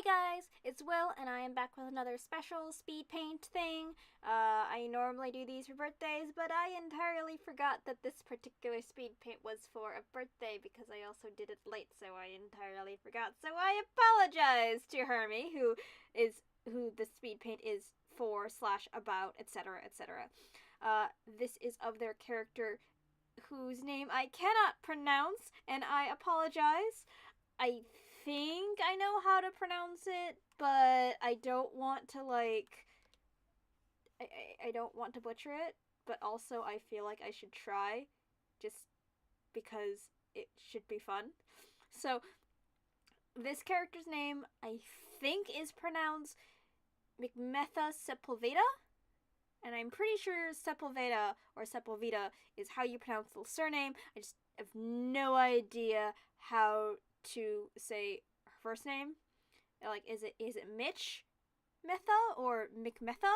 guys, it's Will, and I am back with another special speed paint thing. I normally do these for birthdays, but I entirely forgot that this particular speed paint was for a birthday because I also did it late, so I entirely forgot. So I apologize to Hermie, who the speed paint is for / about, etc., etc. This is of their character whose name I cannot pronounce, and I apologize. I think I know how to pronounce it, but I don't want to I don't want to butcher it, but also I feel like I should try just because it should be fun. So this character's name I think is pronounced McMetha Sepulveda, and I'm pretty sure Sepulveda or Sepulveda is how you pronounce the surname. I just have no idea how to say her first name. Like, is it Mitch Metha or McMetha,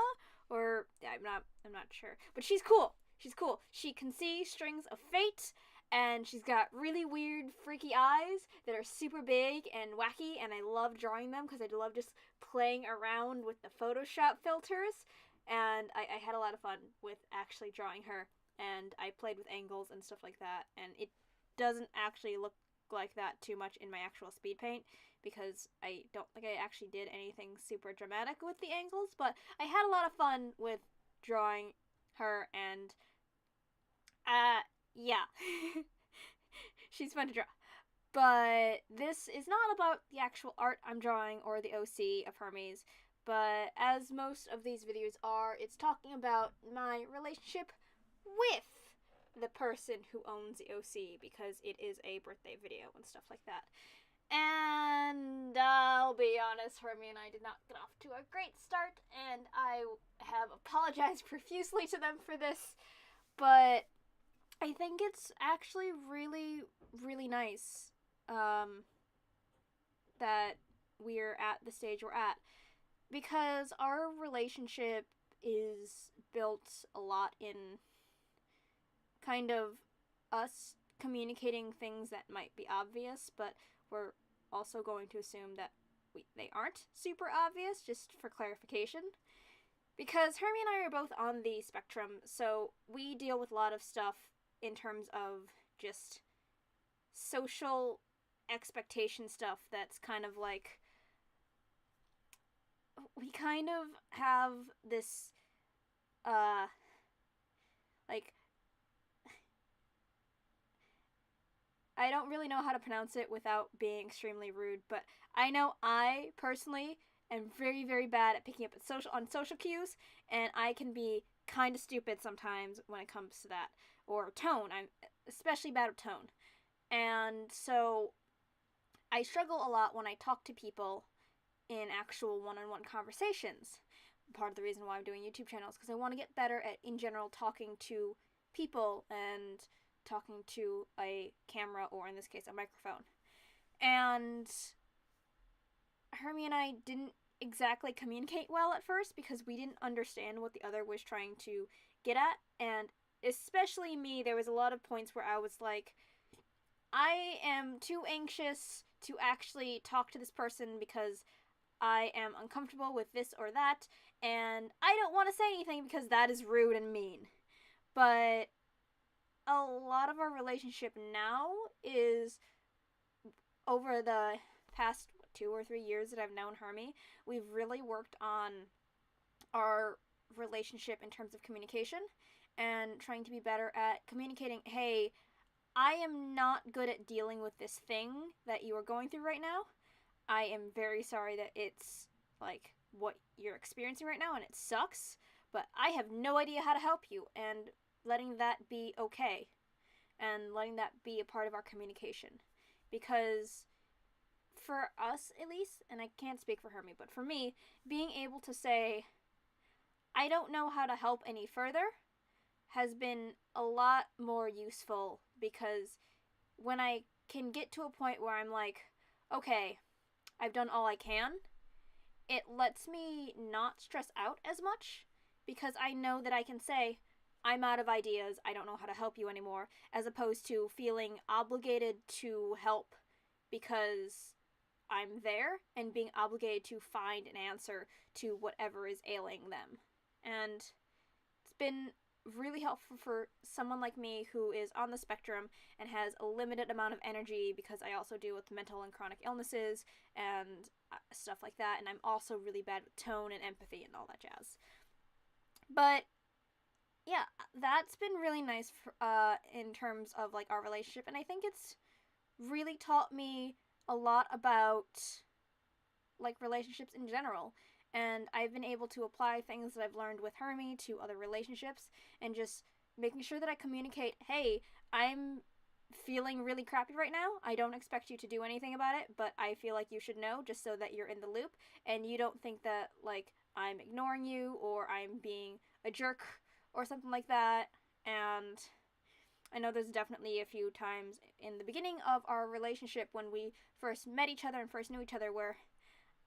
or I'm not sure. But she's cool. She's cool. She can see strings of fate, and she's got really weird, freaky eyes that are super big and wacky, and I love drawing them because I love just playing around with the Photoshop filters, and I had a lot of fun with actually drawing her, and I played with angles and stuff like that, and it doesn't actually look like that too much in my actual speed paint because I don't think I actually did anything super dramatic with the angles, but I had a lot of fun with drawing her, and yeah. She's fun to draw. But this is not about the actual art I'm drawing or the OC of Hermes, but as most of these videos are, it's talking about my relationship with the person who owns the OC, because it is a birthday video and stuff like that. And I'll be honest, Hermie and I did not get off to a great start, and I have apologized profusely to them for this, but I think it's actually really, really nice that we're at the stage we're at, because our relationship is built a lot in kind of us communicating things that might be obvious, but we're also going to assume that they aren't super obvious, just for clarification. Because Hermie and I are both on the spectrum, so we deal with a lot of stuff in terms of just social expectation stuff that's kind of like, we kind of have this like, I don't really know how to pronounce it without being extremely rude, but I know I personally am very, very bad at picking up on social cues, and I can be kind of stupid sometimes when it comes to that. Or tone. I'm especially bad at tone. And so I struggle a lot when I talk to people in actual one-on-one conversations. Part of the reason why I'm doing YouTube channels, because I want to get better at, in general, talking to people and talking to a camera, or in this case, a microphone. And Hermie and I didn't exactly communicate well at first because we didn't understand what the other was trying to get at, and especially me, there was a lot of points where I was like, I am too anxious to actually talk to this person because I am uncomfortable with this or that, and I don't want to say anything because that is rude and mean. But a lot of our relationship now is, over the past 2 or 3 years that I've known Hermie, we've really worked on our relationship in terms of communication and trying to be better at communicating, hey, I am not good at dealing with this thing that you are going through right now. I am very sorry that it's like what you're experiencing right now and it sucks, but I have no idea how to help you, and letting that be okay and letting that be a part of our communication. Because for us, at least, and I can't speak for Hermie, but for me, being able to say, I don't know how to help any further, has been a lot more useful, because when I can get to a point where I'm like, okay, I've done all I can, it lets me not stress out as much, because I know that I can say, I'm out of ideas, I don't know how to help you anymore, as opposed to feeling obligated to help because I'm there and being obligated to find an answer to whatever is ailing them. And it's been really helpful for someone like me who is on the spectrum and has a limited amount of energy, because I also deal with mental and chronic illnesses and stuff like that, and I'm also really bad with tone and empathy and all that jazz. But yeah, that's been really nice for, in terms of like our relationship, and I think it's really taught me a lot about like relationships in general. And I've been able to apply things that I've learned with Hermie to other relationships, and just making sure that I communicate, hey, I'm feeling really crappy right now. I don't expect you to do anything about it, but I feel like you should know, just so that you're in the loop and you don't think that like I'm ignoring you or I'm being a jerk or something like that. And I know there's definitely a few times in the beginning of our relationship when we first met each other and first knew each other where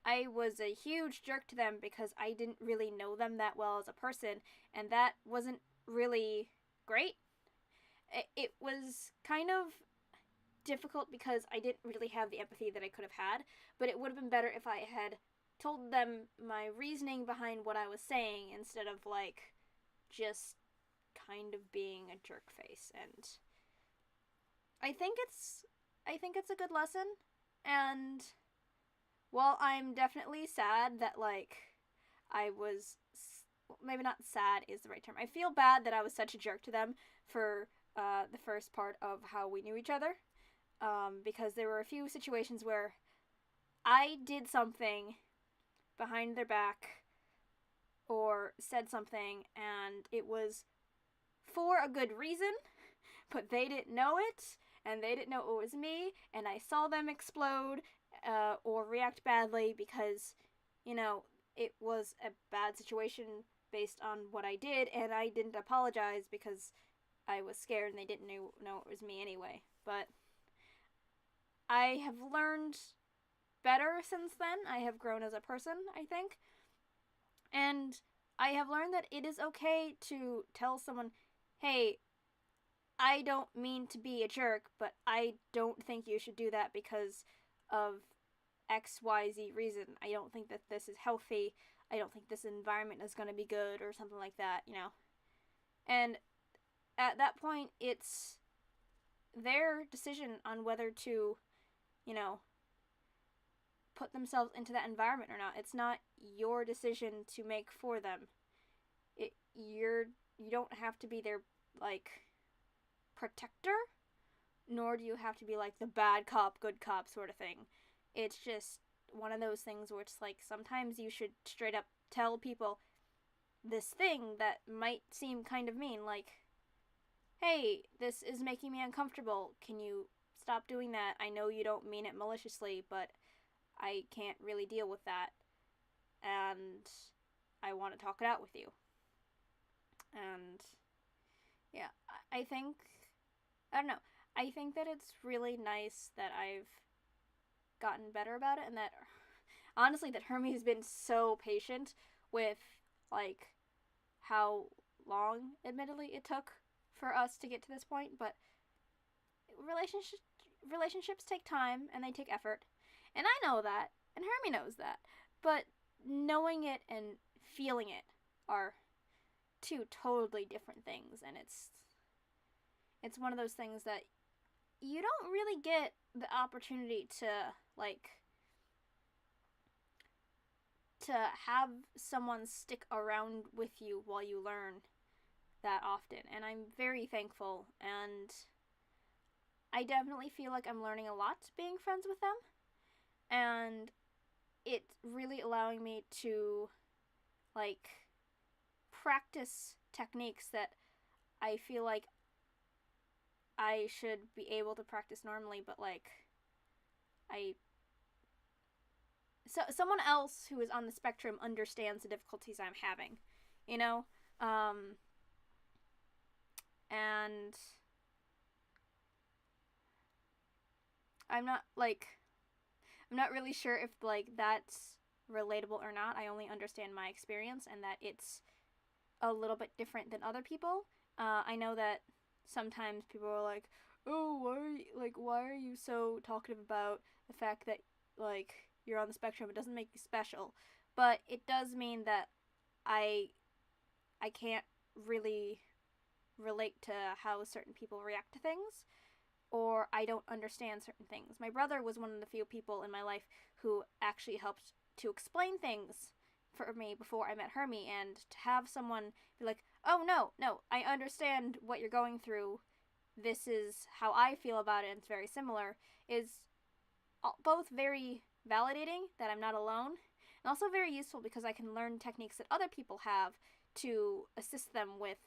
I was a huge jerk to them because I didn't really know them that well as a person, and that wasn't really great. It was kind of difficult because I didn't really have the empathy that I could have had, but it would have been better if I had told them my reasoning behind what I was saying instead of like just kind of being a jerk face. And I think it's a good lesson. And while I'm definitely sad that like I was, maybe not sad is the right term, I feel bad that I was such a jerk to them for the first part of how we knew each other, because there were a few situations where I did something behind their back or said something and it was for a good reason, but they didn't know it and they didn't know it was me, and I saw them explode or react badly because, you know, it was a bad situation based on what I did, and I didn't apologize because I was scared and they didn't know it was me anyway. But I have learned better since then. I have grown as a person, I think. And I have learned that it is okay to tell someone, hey, I don't mean to be a jerk, but I don't think you should do that because of XYZ reason. I don't think that this is healthy. I don't think this environment is going to be good or something like that, you know. And at that point, it's their decision on whether to, you know, put themselves into that environment or not. It's not your decision to make for them. You don't have to be their like protector, nor do you have to be like the bad cop, good cop sort of thing. It's just one of those things where it's like sometimes you should straight up tell people this thing that might seem kind of mean, like, hey, this is making me uncomfortable. Can you stop doing that? I know you don't mean it maliciously, but I can't really deal with that, and I want to talk it out with you. And yeah, I think, I don't know, I think that it's really nice that I've gotten better about it, and that honestly that Hermie has been so patient with like how long admittedly it took for us to get to this point. But relationships take time and they take effort, and I know that, and Hermie knows that, but knowing it and feeling it are two totally different things. And it's one of those things that you don't really get the opportunity to like to have someone stick around with you while you learn that often. And I'm very thankful, and I definitely feel like I'm learning a lot being friends with them, and it's really allowing me to like practice techniques that I feel like I should be able to practice normally, but like someone else who is on the spectrum understands the difficulties I'm having, you know? And I'm not really sure if like that's relatable or not. I only understand my experience and that it's a little bit different than other people. I know that sometimes people are like, "Oh, why are you so talkative about the fact that like you're on the spectrum. It doesn't make you special, but it does mean that I can't really relate to how certain people react to things, or I don't understand certain things. My brother was one of the few people in my life who actually helped to explain things for me before I met Hermie, and to have someone be like, "Oh no, I understand what you're going through. This is how I feel about it, and it's very similar," is both very validating that I'm not alone, and also very useful because I can learn techniques that other people have to assist them with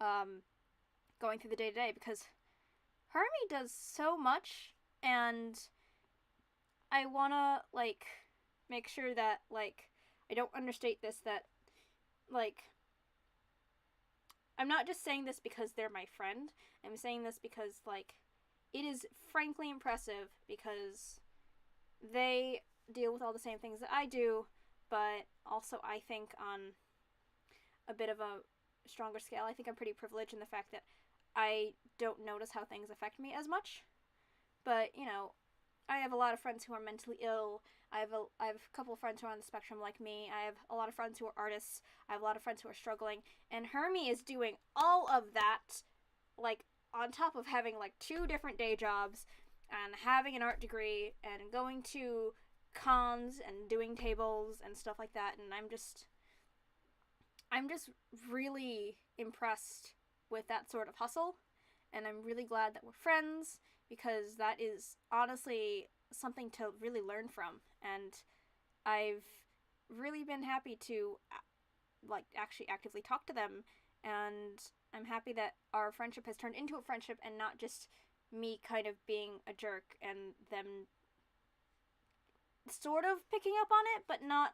going through the day to day, because Hermie does so much, and I wanna, like, make sure that, like, I don't understate this, that, like, I'm not just saying this because they're my friend. I'm saying this because, like, it is frankly impressive because they deal with all the same things that I do, but also I think on a bit of a stronger scale, I think I'm pretty privileged in the fact that I don't notice how things affect me as much. But, you know, I have a lot of friends who are mentally ill. I have a couple of friends who are on the spectrum like me. I have a lot of friends who are artists. I have a lot of friends who are struggling. And Hermie is doing all of that, like, on top of having, like, 2 different day jobs and having an art degree and going to cons and doing tables and stuff like that. And I'm just really impressed with that sort of hustle. And I'm really glad that we're friends, because that is honestly something to really learn from. And I've really been happy to, like, actually actively talk to them, and I'm happy that our friendship has turned into a friendship and not just me kind of being a jerk and them sort of picking up on it, but not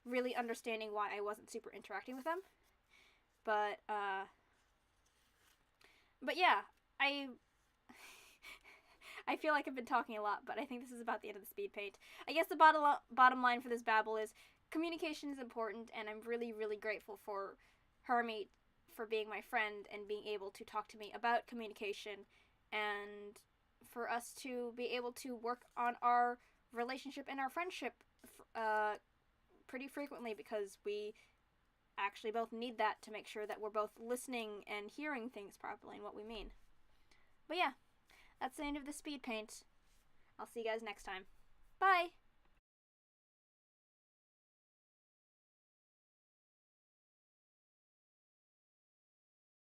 really understanding why I wasn't super interacting with them. But yeah, I feel like I've been talking a lot, but I think this is about the end of the Speedpaint. I guess the bottom line for this babble is communication is important, and I'm really, really grateful for Hermie for being my friend and being able to talk to me about communication, and for us to be able to work on our relationship and our friendship pretty frequently, because we actually both need that to make sure that we're both listening and hearing things properly and what we mean. But yeah, that's the end of the Speedpaint. I'll see you guys next time. Bye!